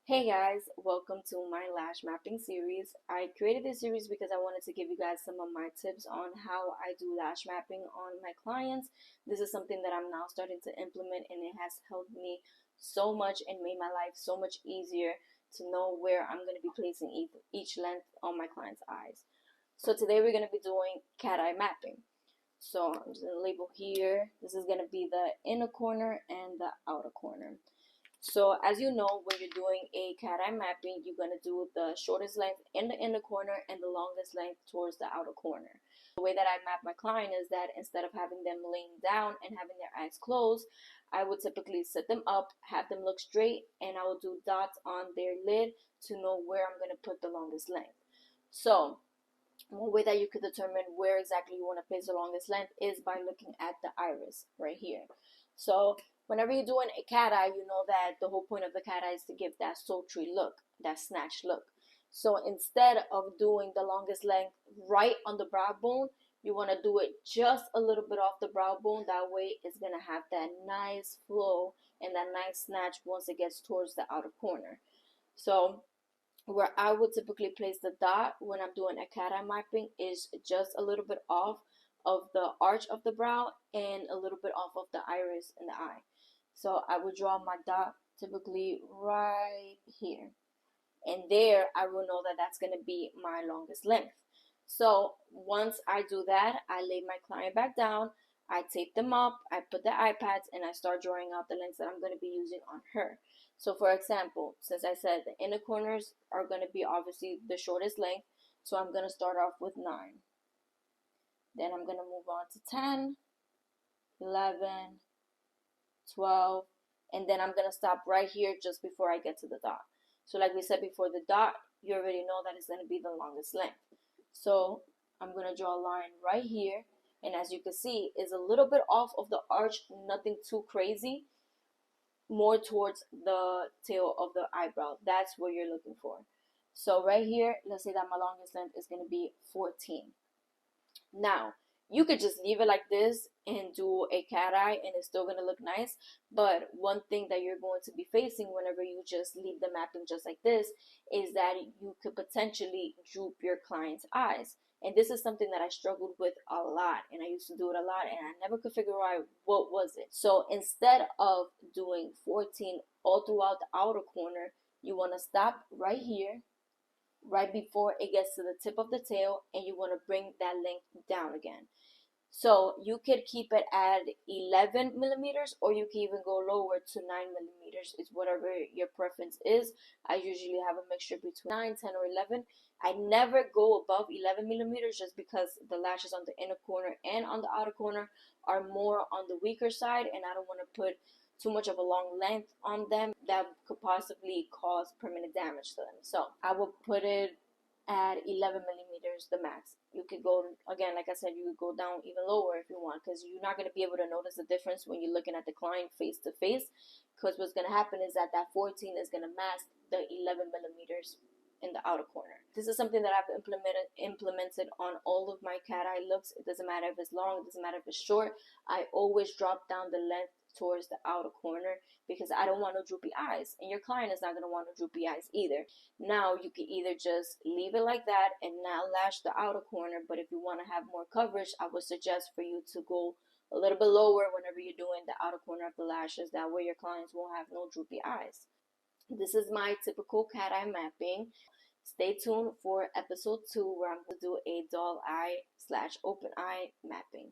Hey guys, welcome to my lash mapping series. I created this series because I wanted to give you guys some of my tips on how I do lash mapping on my clients. This is something that I'm now starting to implement, and it has helped me so much and made my life so much easier to know where I'm going to be placing each length on my client's eyes. So today we're going to be doing cat eye mapping. So I'm just going to label here. This is going to be the inner corner and the outer corner. So as you know, when you're doing a cat eye mapping, you're going to do the shortest length in the inner corner and the longest length towards the outer corner. The way that I map my client is that instead of having them laying down and having their eyes closed, I would typically sit them up, have them look straight, and I will do dots on their lid to know where I'm going to put the longest length. So one way that you could determine where exactly you want to place the longest length is by looking at the iris right here. So whenever you're doing a cat eye, you know that the whole point of the cat eye is to give that sultry look, that snatched look. So instead of doing the longest length right on the brow bone, you want to do it just a little bit off the brow bone. That way it's going to have that nice flow and that nice snatch once it gets towards the outer corner. So where I would typically place the dot when I'm doing a cat eye mapping is just a little bit off of the arch of the brow and a little bit off of the iris in the eye. So I would draw my dot typically right here. And there I will know that that's going to be my longest length. So once I do that, I lay my client back down, I tape them up, I put the eye pads, and I start drawing out the lengths that I'm going to be using on her. So for example, since I said the inner corners are going to be obviously the shortest length, so I'm going to start off with 9. Then I'm going to move on to 10, 11, 12, and then I'm going to stop right here just before I get to the dot. So like we said before, the dot, you already know that it's going to be the longest length. So I'm going to draw a line right here, and as you can see, it's a little bit off of the arch, nothing too crazy, more towards the tail of the eyebrow. That's what you're looking for. So right here, let's say that my longest length is going to be 14. Now, you could just leave it like this and do a cat eye and it's still going to look nice. But one thing that you're going to be facing whenever you just leave the mapping just like this is that you could potentially droop your client's eyes. And this is something that I struggled with a lot, and I used to do it a lot, and I never could figure out what was it. So instead of doing 14 all throughout the outer corner, you want to stop right here, right before it gets to the tip of the tail, and you want to bring that length down again. So you could keep it at 11 millimeters, or you can even go lower to 9 millimeters. It's whatever your preference is. I usually have a mixture between 9, 10, or 11. I never go above 11 millimeters just because the lashes on the inner corner and on the outer corner are more on the weaker side, and I don't want to put too much of a long length on them that could possibly cause permanent damage to them. So I will put it at 11 millimeters, the max. You could go, again, like I said, you could go down even lower if you want, because you're not going to be able to notice the difference when you're looking at the client face to face, because what's going to happen is that 14 is going to mask the 11 millimeters in the outer corner. This is something that I've implemented on all of my cat eye looks. It doesn't matter if it's long, it doesn't matter if it's short. I always drop down the length towards the outer corner because I don't want no droopy eyes, and your client is not going to want no droopy eyes either. Now you can either just leave it like that and now lash the outer corner, but if you want to have more coverage, I would suggest for you to go a little bit lower whenever you're doing the outer corner of the lashes. That way your clients won't have no droopy eyes. This is my typical cat eye mapping. Stay tuned for episode 2 where I'm going to do a doll eye / open eye mapping.